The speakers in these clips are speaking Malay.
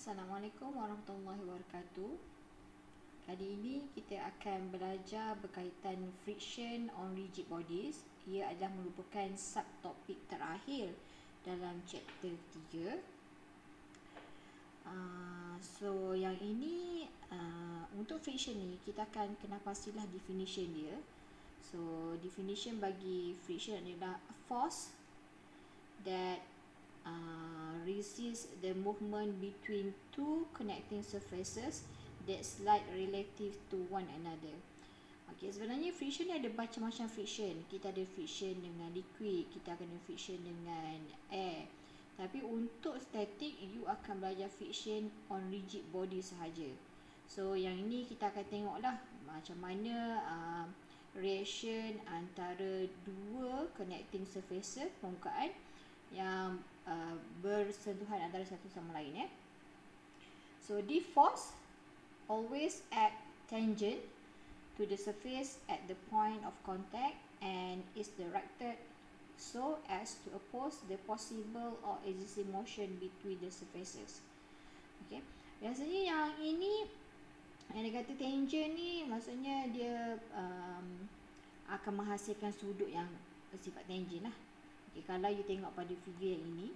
Assalamualaikum warahmatullahi wabarakatuh. Kali ini kita akan belajar berkaitan friction on rigid bodies. Ia adalah merupakan subtopik terakhir dalam chapter 3. So yang ini untuk friction ni kita akan kena pastilah definition dia. So definition bagi friction adalah a force that resist the movement between two connecting surfaces that slide relative to one another. Okey, sebenarnya friction ni ada macam-macam friction. Kita ada friction dengan liquid, kita akan ada friction dengan air. Tapi untuk static, you akan belajar friction on rigid body sahaja. So yang ini kita akan tengoklah macam mana reaction antara dua connecting surfaces permukaan yang bersentuhan antara satu sama lain. So the force always act tangent to the surface at the point of contact and is directed so as to oppose the possible or existing motion between the surfaces. Okay. Biasanya yang ini yang dikata tangent ni maksudnya dia akan menghasilkan sudut yang bersifat tangent lah. Okay, kalau you tengok pada figure yang ini,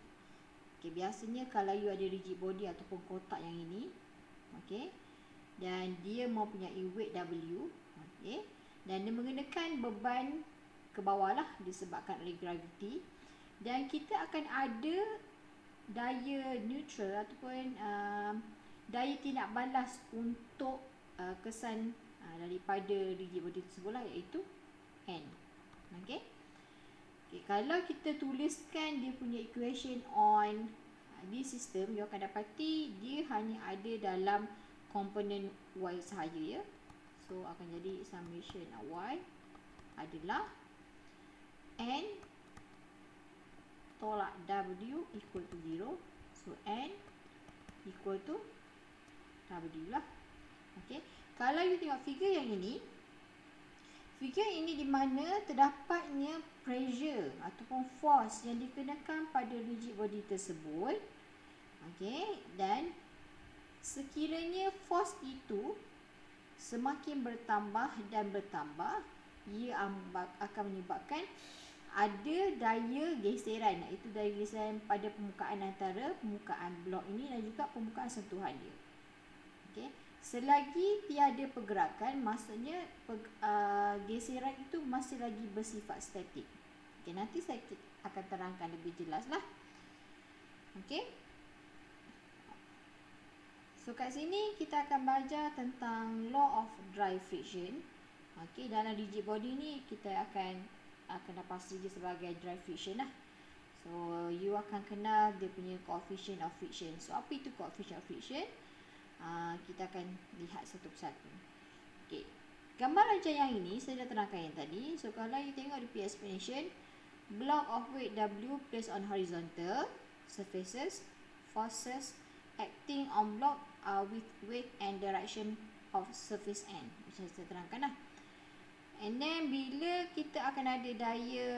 okay, biasanya kalau you ada rigid body ataupun kotak yang ini, okay, dan dia mempunyai weight W, okay, dan dia mengenakan beban ke bawah lah disebabkan oleh gravity, dan kita akan ada daya neutral ataupun daya tindak balas untuk kesan daripada rigid body tersebut lah, iaitu N. Okay. Okay, kalau kita tuliskan dia punya equation on this system, you akan dapati dia hanya ada dalam komponen Y sahaja ya. So akan jadi summation Y adalah N tolak W equal to 0. So N equal to W lah. Okay. Kalau you tengok figure yang ini, figure ini di mana terdapatnya pressure ataupun force yang dikenakan pada rigid body tersebut. Okey, dan sekiranya force itu semakin bertambah dan bertambah, ia akan menyebabkan ada daya geseran, iaitu daya geseran pada permukaan antara permukaan blok ini dan juga permukaan sentuhan dia. Okey. Selagi tiada pergerakan, maksudnya geseran itu masih lagi bersifat statik. Okay, nanti saya akan terangkan lebih jelas lah. Okay. So kat sini kita akan belajar tentang law of dry friction. Okay, dalam rigid body ni kita akan pasti dia sebagai dry friction lah. So you akan kenal dia punya coefficient of friction. So apa itu coefficient of friction? Kita akan lihat satu persatu. Okay. Gambar rancang yang ini saya dah terangkan yang tadi. So kalau you tengok di explanation, block of weight W placed on horizontal surfaces, forces acting on block with weight and direction of surface N. Macam saya terangkan lah. And then bila kita akan ada daya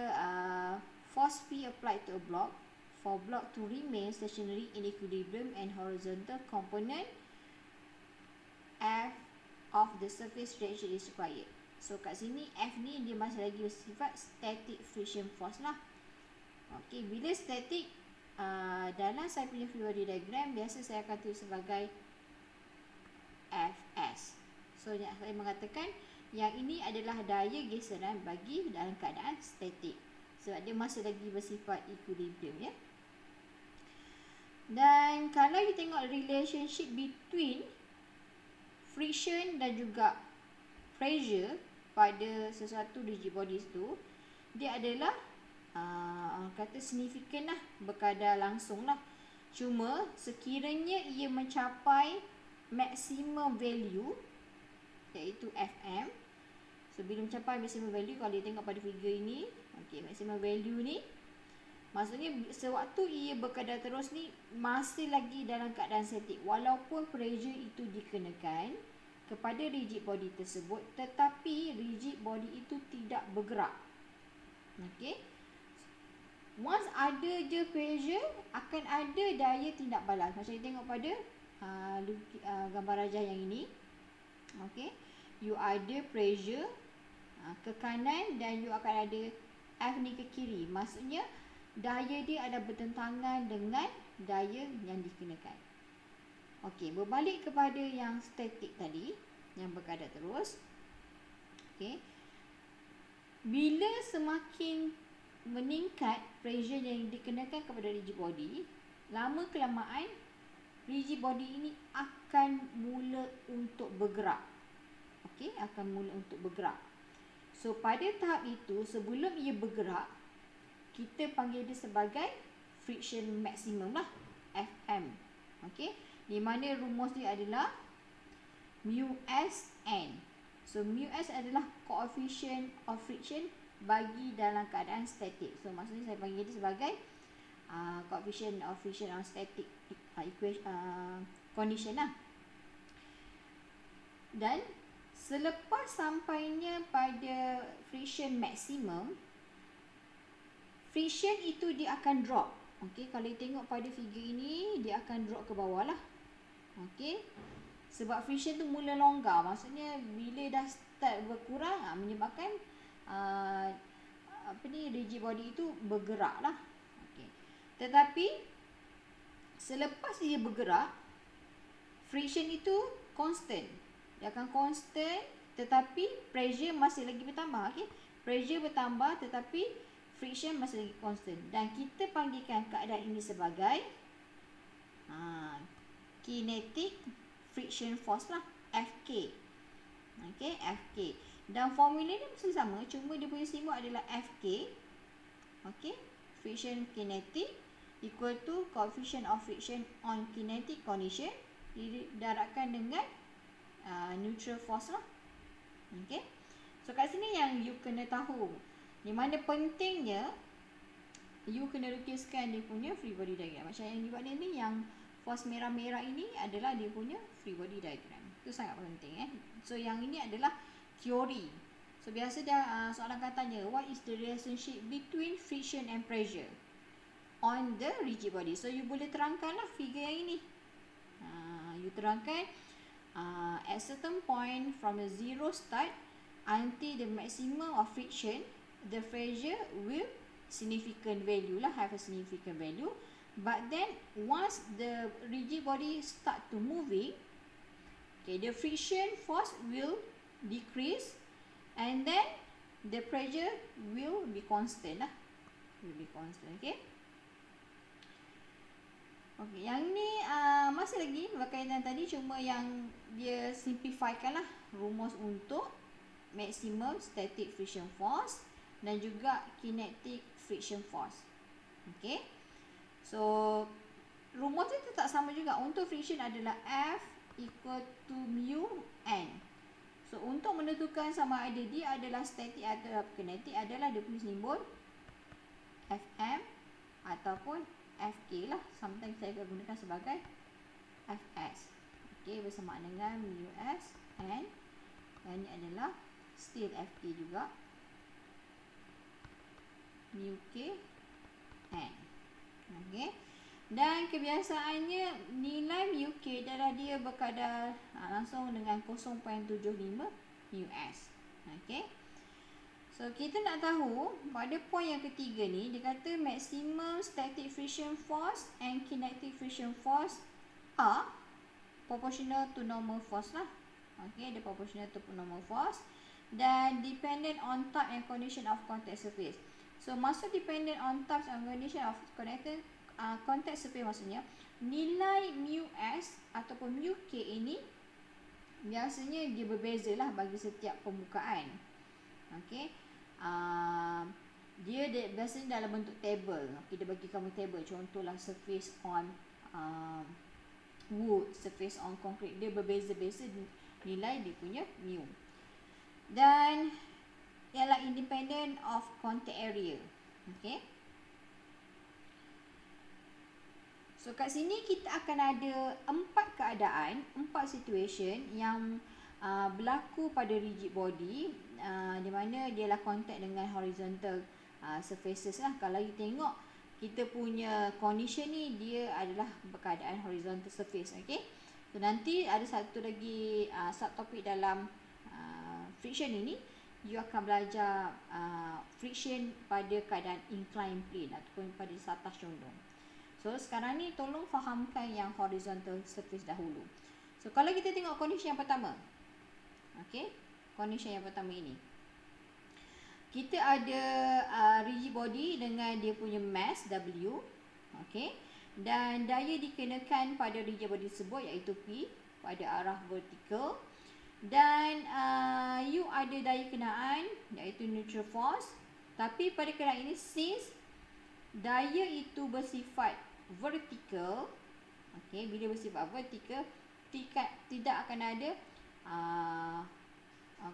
force P applied to a block, for block to remain stationary in equilibrium and horizontal component F of the surface reaction is required. So kat sini F ni dia masih lagi bersifat static friction force lah. Okay, bila static dalam saya punya fluid diagram biasa saya akan tulis sebagai Fs. So saya mengatakan yang ini adalah daya geseran bagi dalam keadaan static, sebab dia masih lagi bersifat equilibrium ya. Dan kalau you tengok relationship between friction dan juga pressure pada sesuatu rigid bodies tu, dia adalah kata signifikan lah, berkadar langsung lah. Cuma sekiranya ia mencapai maximum value, iaitu Fm. So bila mencapai maximum value, kalau dia tengok pada figure ini, okay, maximum value ni maksudnya sewaktu ia berkadar terus ni masih lagi dalam keadaan statik, walaupun pressure itu dikenakan kepada rigid body tersebut, tetapi rigid body itu tidak bergerak. Okey. Once ada je pressure, akan ada daya tindak balas. Macam kita tengok pada gambar rajah yang ini. Okey, you ada pressure ke kanan dan you akan ada F ni ke kiri. Maksudnya daya dia ada bertentangan dengan daya yang dikenakan. Okey, berbalik kepada yang statik tadi, yang berkadar terus. Okey, bila semakin meningkat pressure yang dikenakan kepada rigid body, lama kelamaan rigid body ini akan mula untuk bergerak. Okey, akan mula untuk bergerak. So pada tahap itu, sebelum ia bergerak, kita panggil dia sebagai friction maximum lah, FM. Okey, di mana rumus dia adalah mu s n. So mu s adalah coefficient of friction bagi dalam keadaan statik. So maksudnya saya panggil dia sebagai coefficient of friction on static condition lah. Dan selepas sampainya pada friction maximum, friction itu dia akan drop. Okey, kalau tengok pada figure ini, dia akan drop ke bawah lah. Okey, sebab friction tu mula longgar, maksudnya bila dah start berkurang, menyebabkan rigid body itu bergerak lah. Okey, tetapi selepas dia bergerak, friction itu constant. Dia akan constant, tetapi pressure masih lagi bertambah. Okey, pressure bertambah tetapi friction masih lagi constant. Dan kita panggilkan keadaan ini sebagai kinetic friction force lah, FK. Okey, FK. Dan formula ni mesti sama, cuma dia punya simbol adalah FK. Okey, friction kinetic equal to coefficient of friction on kinetic condition didarabkan dengan neutral force lah. Okey, so kat sini yang you kena tahu, di mana pentingnya you kena lukiskan dia punya free body diagram. Macam yang you buat ni, yang force merah-merah ini adalah dia punya free body diagram. Itu sangat penting. So yang ini adalah teori. So biasa dia soalan akan tanya, what is the relationship between friction and pressure on the rigid body? So you boleh terangkanlah figure yang ini. You terangkan at certain point from the zero start until the maximum of friction, the pressure will significant value lah, have a significant value. But then once the rigid body start to moving, okay, the friction force will decrease and then the pressure will be constant lah, will be constant. Okay, okay, yang ni masih lagi berkaitan tadi, cuma yang dia simplifikan lah rumus untuk maximum static friction force dan juga kinetic friction force. Okay, so rumus itu tetap sama juga. Untuk friction adalah F equal to mu N. So untuk menentukan sama ada dia adalah static atau kinetic adalah dia punya simbol Fm ataupun Fk lah. Sometimes saya akan gunakan sebagai Fs. Okay, bersamaan dengan mu S N. Dan ini adalah still Fk juga, mu K N. Okay, dan kebiasaannya nilai mu K adalah dia berkadar langsung dengan 0.75 mu S. Okay, so kita nak tahu pada poin yang ketiga ni, dia kata maximum static friction force and kinetic friction force are proportional to normal force lah. Okay, dia proportional to normal force dan dependent on type and condition of contact surface. So maksud dependent on types and condition of contact surface, maksudnya nilai mu S ataupun mu K ini biasanya dia berbeza lah bagi setiap pembukaan. Okay, dia biasanya dalam bentuk table. Okay, dia bagi kamu table, contohlah surface on wood, surface on concrete, dia berbeza-beza nilai dia punya mu. Dan ialah independent of contact area. Okay, so kat sini kita akan ada 4 keadaan, 4 situation yang berlaku pada rigid body, di mana dia lah contact dengan horizontal surfaces lah. Kalau you tengok kita punya condition ni, dia adalah berkeadaan horizontal surface. Okay, So, nanti ada satu lagi subtopik dalam friction ini, you akan belajar friction pada keadaan inclined plane ataupun pada satas condong. So, sekarang ni tolong fahamkan yang horizontal surface dahulu. So, kalau kita tengok condition yang pertama. Okay, condition yang pertama ini. Kita ada rigid body dengan dia punya mass W. Okay, dan daya dikenakan pada rigid body tersebut iaitu P pada arah vertikal. Dan U ada daya kenaan iaitu neutral force. Tapi pada keadaan ini, since daya itu bersifat vertikal, okay, bila bersifat vertikal, tidak akan ada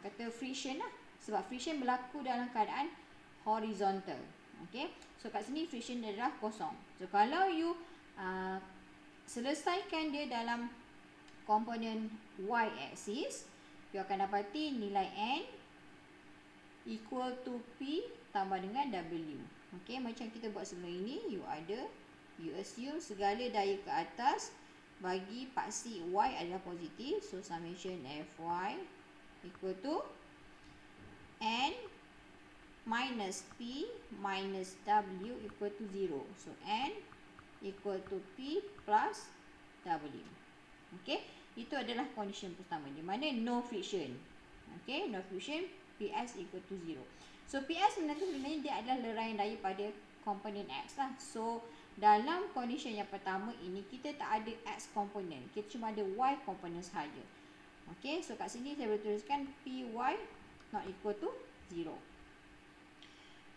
kata friction lah. Sebab friction berlaku dalam keadaan horizontal. Okay, so kat sini friction adalah kosong. So kalau you selesaikan dia dalam komponen y axis, you akan dapati nilai N equal to P tambah dengan W. Okay, macam kita buat sebelum ini, you assume segala daya ke atas bagi paksi Y adalah positif. So summation Fy equal to N minus P minus W equal to 0. So N equal to P plus W. Okay, itu adalah condition pertama, di mana no friction. Okay, no friction, PS equal to 0. So PS sebenarnya dia adalah leraian daya pada komponen X lah. So dalam condition yang pertama ini, kita tak ada X komponen, kita cuma ada Y komponen sahaja. Okay, so kat sini saya boleh tuliskan PY not equal to 0.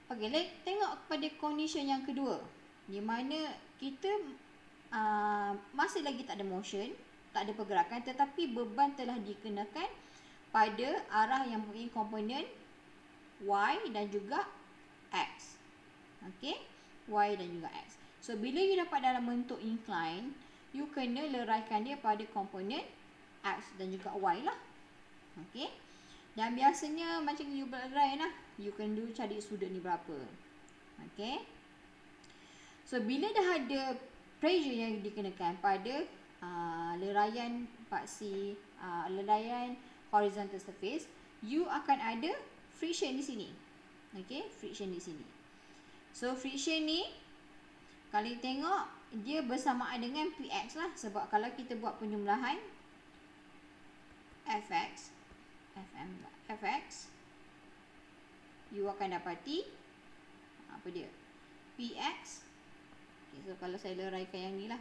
Okay, tengok pada condition yang kedua, di mana kita masih lagi tak ada motion, tak ada pergerakan, tetapi beban telah dikenakan pada arah yang mempunyai komponen Y dan juga X. Okay, Y dan juga X. So bila you dapat dalam bentuk incline, you kena leraikan dia pada komponen X dan juga Y lah. Okay, dan biasanya macam you berlerai lah, you kena dulu cari sudut ni berapa. Okay, so bila dah ada pressure yang dikenakan pada leraian paksi, leraian horizontal surface, you akan ada friction di sini. Okay, friction di sini. So friction ni, kalau kita tengok, dia bersamaan dengan Px lah. Sebab kalau kita buat penjumlahan Fx, you akan dapati apa dia? Px. Okay, so kalau saya leraikan yang ni lah.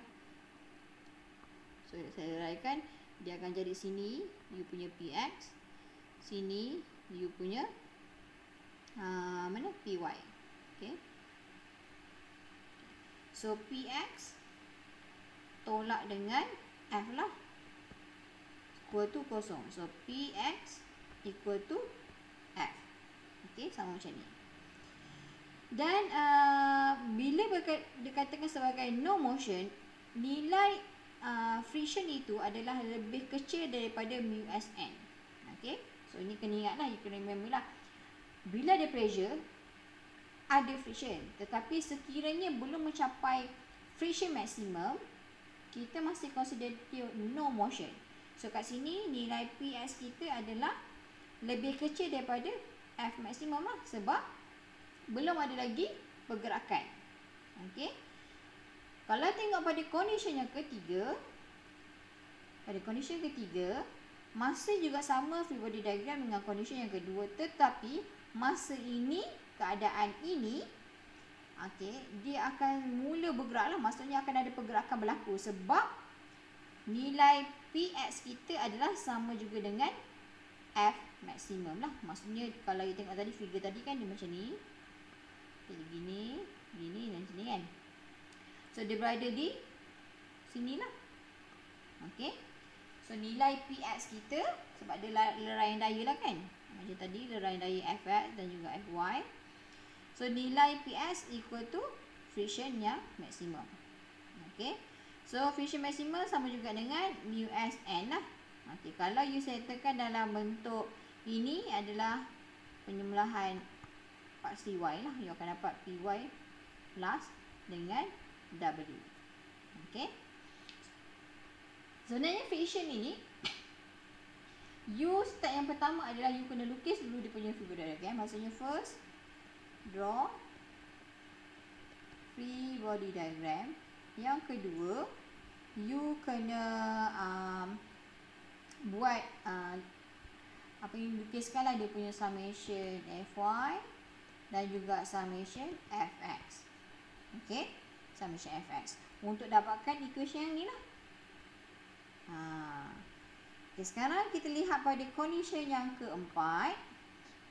So saya leraikan, dia akan jadi sini you punya Px, sini you punya mana? Py. Okay, so Px tolak dengan F lah, equal to kosong. So Px equal to F. Okay, sama macam ni. Dan bila dikatakan sebagai no motion, nilai friction itu adalah lebih kecil daripada mu Sn. Okay, so ini kena ingat lah, you kena remember lah. Bila ada pressure, ada friction. Tetapi sekiranya belum mencapai friction maximum, kita masih consider no motion. So kat sini nilai PS kita adalah lebih kecil daripada F maximum lah, sebab belum ada lagi pergerakan. Okay, kalau tengok pada condition yang ketiga, masih juga sama free body diagram dengan condition yang kedua, tetapi masa ini, keadaan ini, okay, dia akan mula bergerak lah. Maksudnya akan ada pergerakan berlaku, sebab nilai Px kita adalah sama juga dengan F maksimum lah. Maksudnya kalau kita tengok tadi, figure tadi kan dia macam ni, jadi gini dan sini kan. So dia berada di sini lah. Okay, so nilai Px kita, sebab dia leraian daya lah kan, macam tadi leraian daya Fx dan juga Fy. So nilai Ps equal to friction yang maksimum. Okay, so friction maksimum sama juga dengan mu Sn lah. Okay, kalau you settlekan dalam bentuk ini adalah penjumlahan paksi Y lah, you akan dapat Py plus dengan W. Okay, Sebenarnya friction ini, you step yang pertama adalah you kena lukis dulu dia punya free body diagram. Maksudnya first, draw free body diagram. Yang kedua, you kena buat apa yang lukiskan lah dia punya summation Fy dan juga summation Fx. Okay, summation Fx untuk dapatkan equation yang ni lah. Okay, sekarang kita lihat pada condition yang keempat.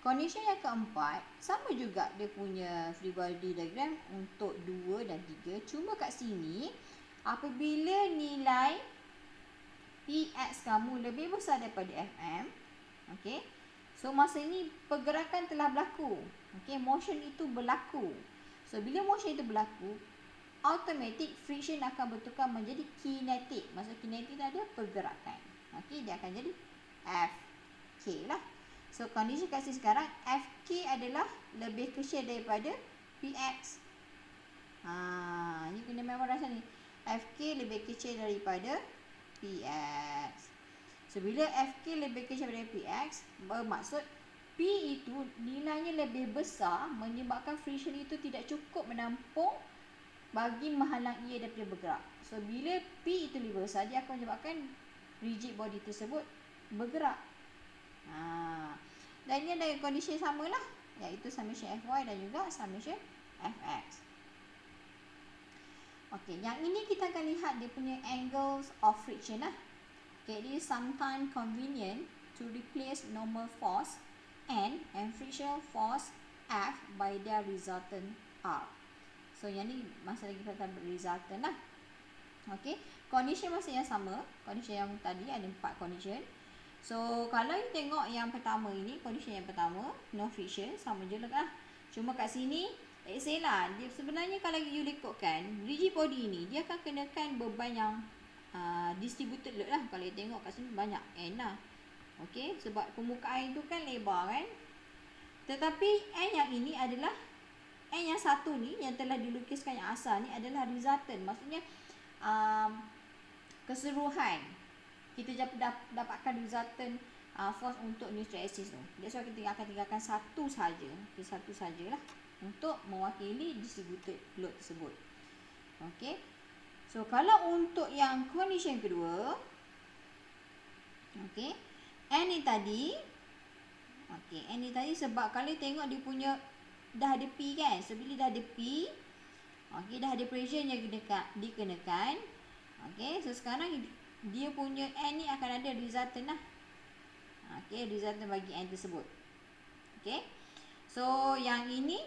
Condition yang keempat sama juga dia punya free body diagram untuk 2 dan 3. Cuma kat sini apabila nilai Px kamu lebih besar daripada Fm, okey. So masa ini pergerakan telah berlaku. Okey, motion itu berlaku. So bila motion itu berlaku, automatic friction akan bertukar menjadi kinetic. Maksud kinetic ada pergerakan. Okey, dia akan jadi Fk lah. So condition kat sini sekarang Fk adalah lebih kecil daripada Px. Ni kena memorize ni. Fk lebih kecil daripada Px. So bila Fk lebih kecil daripada Px, bermaksud P itu nilainya lebih besar menyebabkan friction itu tidak cukup menampung bagi menghalang ia daripada bergerak. So bila P itu lebih besar, dia akan menyebabkan rigid body tersebut bergerak. Dan ini ada kondisi yang sama lah, iaitu summation Fy dan juga summation Fx. Okey, yang ini kita akan lihat dia punya angles of friction lah. Okay, it is sometimes convenient to replace normal force N and frictional force F by their resultant R. So yang ni masa lagi kita resultant lah. Okay, condition masih yang sama. Condition yang tadi ada 4 condition. So kalau you tengok yang pertama ini, condition yang pertama, no friction, sama je lah. Cuma kat sini, let's say lah, dia sebenarnya kalau you ikutkan rigid body ini, dia akan kenakan beban yang distributed load lah. Kalau you tengok kat sini banyak N lah. Okay, sebab permukaan itu kan lebar kan. Tetapi N yang ini adalah N yang satu ni, yang telah dilukiskan yang asal ni adalah resultant. Maksudnya keseluruhan kita dapatkan resultant force untuk neutral axis tu. That's why kita akan tinggalkan satu saja. Satu sajalah untuk mewakili distributed load tersebut. Okay. So kalau untuk yang condition kedua, okay, N ni tadi, okay, N ni tadi sebab kalau tengok dia punya dah ada P kan. So bila dah ada P, okay, dah ada pressure yang dikenakan. Okay, so sekarang dia punya N ni akan ada resultant lah. Okay, resultant bagi N tersebut. Okay, so yang ini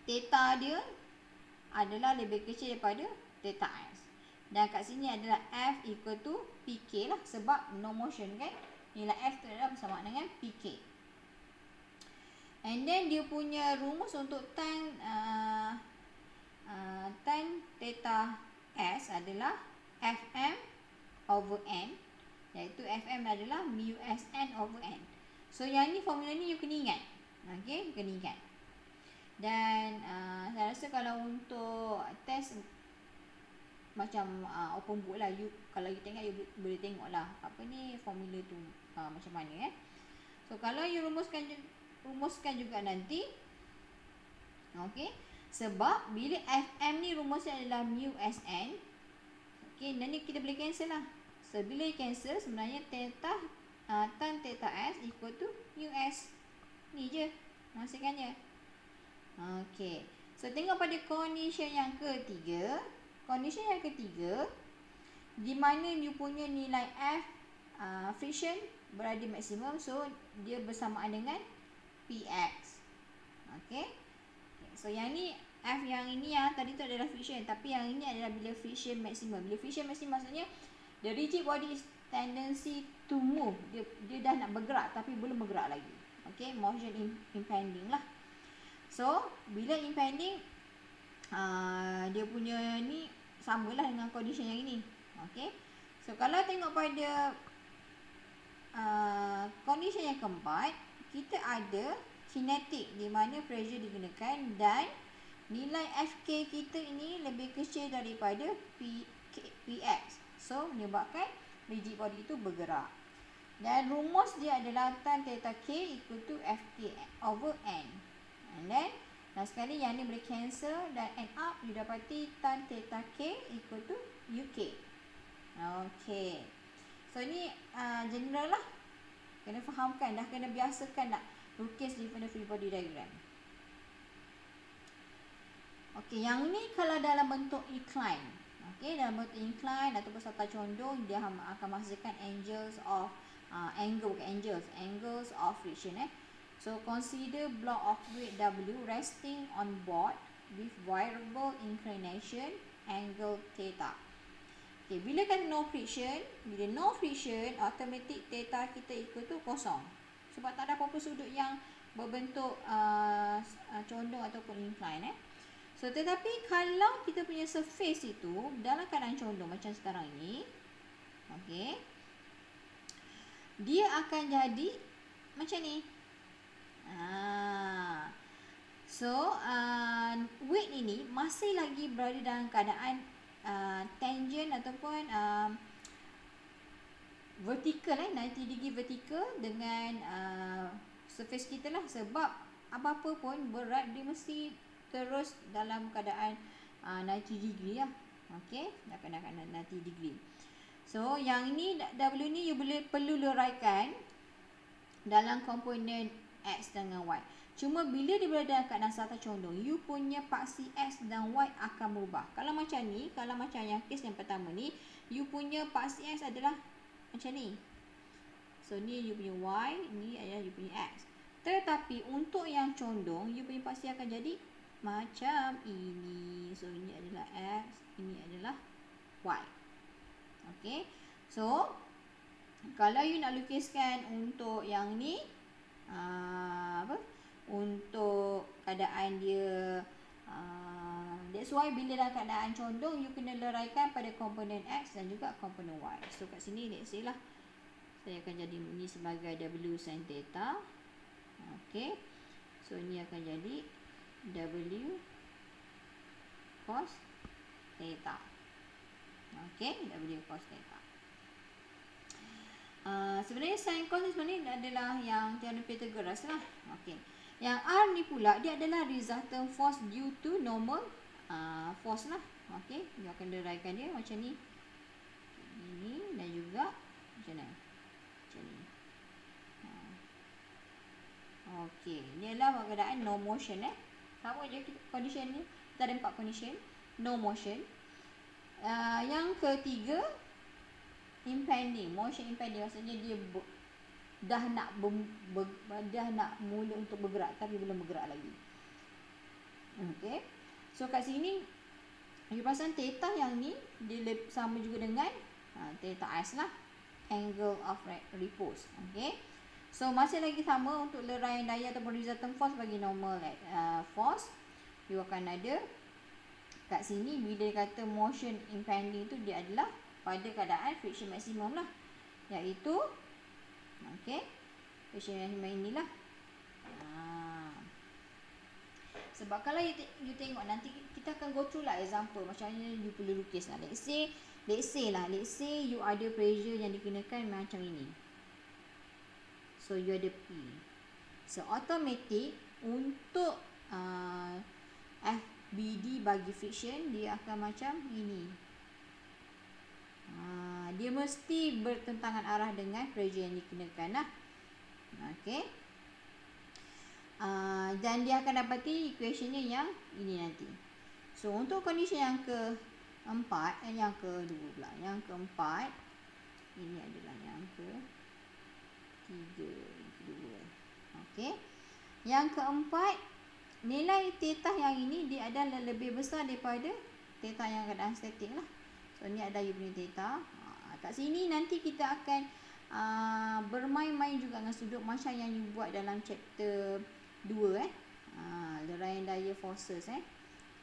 theta dia adalah lebih kecil daripada theta S. Dan kat sini adalah F equal to PK lah. Sebab no motion kan. Nilai F tu adalah bersama dengan PK. And then dia punya rumus untuk tan theta S adalah Fm over N. Iaitu Fm adalah mu Sn over N. So yang ni formula ni you kena ingat. Okay, kena ingat. Dan saya rasa kalau untuk test macam open book lah, you, kalau you tengok you boleh tengok lah apa ni formula tu macam mana So kalau you rumuskan juga nanti, okay, sebab bila Fm ni rumusnya adalah mu Sn, okay, nanti kita boleh cancel lah. So bila you cancel, sebenarnya theta tan theta S equal to mu S. Ni je hasilkannya. Okay, so tengok pada condition yang ketiga. Condition yang ketiga, di mana you punya nilai F friction berada maksimum, so dia bersamaan dengan Px. Okay, so yang ni F yang ini tadi tu adalah friction, tapi yang ini adalah bila friction maksimum. Bila friction maksimum maksudnya the rigid body is tendency to move. Dia dah nak bergerak tapi belum bergerak lagi. Okay, motion impending lah. So bila impending, dia punya ni samalah dengan condition yang ini. Okay, so kalau tengok pada condition yang keempat, kita ada kinetic di mana pressure digunakan dan nilai Fk kita ini lebih kecil daripada Px. So menyebabkan rigid body itu bergerak. Dan rumus dia adalah tan theta K equal to Fk over N. And then last sekali yang ni boleh cancel dan end up you dapati tan theta K equal to UK. Okay. So ni general lah. Kena fahamkan, dah kena biasakan nak lukis different free body diagram. Okey, yang ni kalau dalam bentuk incline. Okey, dalam bentuk incline ataupun serta condong, dia akan menghasilkan angles of angles of friction. So consider block of weight W resting on board with variable inclination angle theta. Okay, bila kata no friction, automatic theta kita equal to kosong. Sebab tak ada apa-apa sudut yang berbentuk condong ataupun incline. So tetapi kalau kita punya surface itu dalam keadaan condong macam sekarang ini, okay, dia akan jadi macam ni. So weight ini masih lagi berada dalam keadaan tangent ataupun vertical, 90 degree vertical dengan surface kita lah. Sebab apa-apa pun berat dia mesti terus dalam keadaan 90 degree lah. Okay, dalam keadaan 90 degree. So yang ini W ni you perlu leraikan dalam komponen X dengan Y. Cuma bila dia berada dalam keadaan serta condong, you punya paksi X dan Y akan berubah. Kalau macam ni, kalau macam yang kes yang pertama ni, you punya paksi X adalah macam ni. So ni you punya Y, ni adalah you punya X. Tetapi untuk yang condong, you punya paksi akan jadi macam ini. So ini adalah X, ini adalah Y. Okay. So kalau you nak lukiskan untuk yang ni, untuk keadaan dia, that's why bila dalam keadaan condong, you kena leraikan pada komponen X dan juga komponen Y. So kat sini let's say lah, saya akan jadi ini sebagai W sin theta. Okay. So ini akan jadi W cos theta. Okay, W cos theta. Sebenarnya sin cos ni sebenarnya adalah yang teorem Pythagoras lah. Okay. Yang R ni pula dia adalah resultant force due to normal force lah. Okay, dia akan deraikan dia macam ni. Ini dan juga macam ni. Macam ni. Okay, ni adalah keadaan no motion. Sama je condition ni. Kita ada 4 condition. No motion. Yang ketiga, impending. Motion impending maksudnya dia dah nak mula untuk bergerak tapi belum bergerak lagi. Okay. So kat sini you perasan theta yang ni dia sama juga dengan theta S lah, angle of repose. Okay. So masih lagi sama untuk leraian daya ataupun resultant force bagi normal force. You akan ada kat sini bila dia kata motion impending tu dia adalah pada keadaan friction maximum lah, iaitu okay, friction maximum inilah. Sebab kalau you tengok nanti kita akan go through lah example macam mana you perlu lukis lah. Let's say you ada pressure yang dikenakan macam ini. So you ada P. So automatic untuk FBD bagi friction dia akan macam ini. Dia mesti bertentangan arah dengan pressure yang dikenakan lah. Okay. Dan dia akan dapati equationnya yang ini nanti. So untuk condition yang keempat, yang kedua pula, yang keempat, ini adalah yang kedua. Okay. Yang keempat, nilai theta yang ini dia adalah lebih besar daripada theta yang keadaan statik lah. So ni ada you punya theta. Kat sini nanti kita akan bermain-main juga dengan sudut macam yang you buat dalam chapter 2 leraian daya forces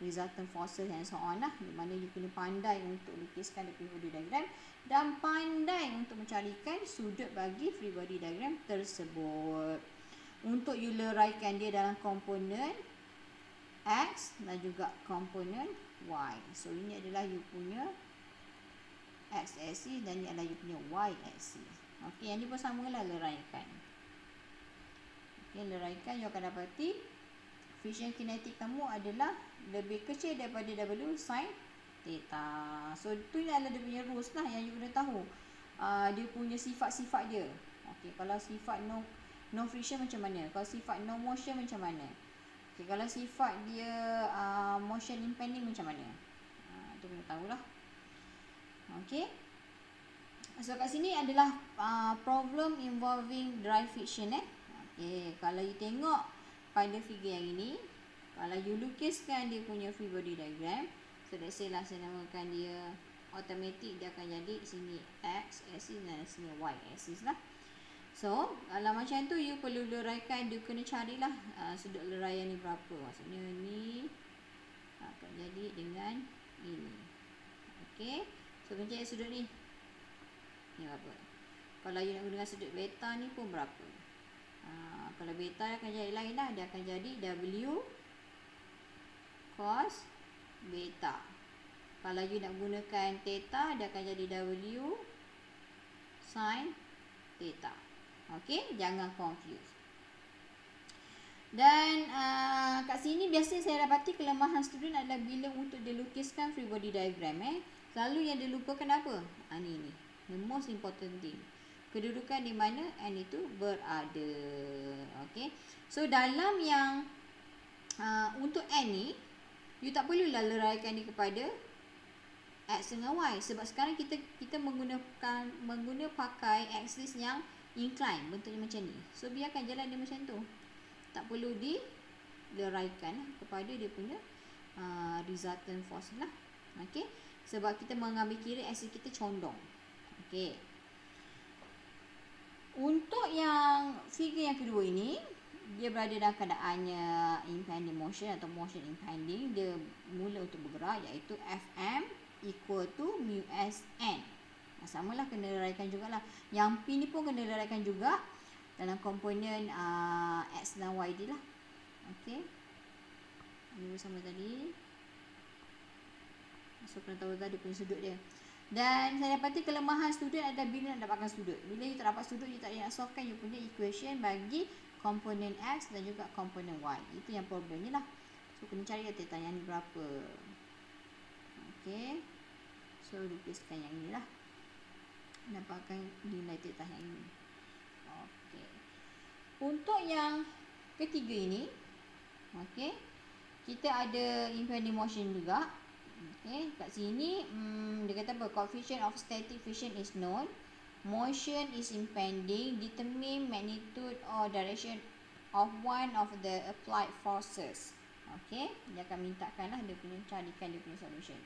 resultant forces and so on lah, di mana you kena pandai untuk lukiskan the free body diagram dan pandai untuk mencarikan sudut bagi free body diagram tersebut. Untuk you leraikan dia dalam komponen X dan juga komponen Y. So ini adalah you punya X axis dan ni adalah you punya Y axis. Okey, yang ni pun samalah leraikan. Okey, leraikan you akan dapati friction kinetik kamu adalah lebih kecil daripada W sin theta. So tu adalah dia punya rules lah yang you kena tahu. Dia punya sifat-sifat dia. Okey, kalau sifat no friction macam mana? Kalau sifat no motion macam mana? Okey, kalau sifat dia motion impending macam mana? Tu kena tahulah. Okey. So kat sini adalah problem involving dry friction Okey, kalau you tengok pada figure yang ini, kalau you lukiskan dia punya free body diagram, so let's say lah saya namakan dia automatic, dia akan jadi sini X axis dan sini Y axis lah. So kalau macam tu you perlu leraikan, dia kena carilah sudut leraian ni berapa. Maksudnya ni akan jadi dengan ini. Okey, so kena cari sudut ni. Ni berapa? Kalau you nak guna sudut beta ni pun berapa? Kalau beta akan jadi lain lah. Dia akan jadi W cos beta. Kalau you nak gunakan theta, dia akan jadi W sin theta. Okey, jangan confuse. Dan kat sini biasanya saya dapati kelemahan student adalah bila untuk dilukiskan free body diagram selalu yang dilupakan apa? Ni. The most important thing. Kedudukan di mana N itu berada. Okey. So dalam yang untuk N ni, you tak perlulah leraikan dia kepada X dengan Y. Sebab sekarang kita menggunakan pakai axis yang incline, bentuknya macam ni. So biarkan jalan dia macam tu. Tak perlu dileraikan kepada dia punya resultant force lah. Okey. Sebab kita mengambil kira axis kita condong. Okey. Untuk yang figure yang kedua ini, dia berada dalam keadaannya impending motion atau motion impending. Dia mula untuk bergerak, iaitu Fm equal to mu Sn. Samalah, kena leraikan jugalah. Yang P ni pun kena leraikan juga dalam komponen X dan Y dia lah. Okey. Ini bersama tadi. So kena tahu tadi punya sudut dia. Dan saya dapati kelemahan student adalah bila nak dapatkan sudut. Bila you tak dapat sudut, you tak nak solvekan you punya equation bagi komponen X dan juga komponen Y. Itu yang problemnya lah. So kena cari theta yang ni berapa. Okey. So lukiskan yang ni lah. Dapatkan nilai theta yang ini. Okey. Untuk yang ketiga ini, okey, kita ada impending motion juga. Okey, kat sini dia kata apa? Coefficient of static friction is known. Motion is impending. Determine magnitude or direction of one of the applied forces. Okey, dia akan mintakan lah dia punya, carikan dia punya solution.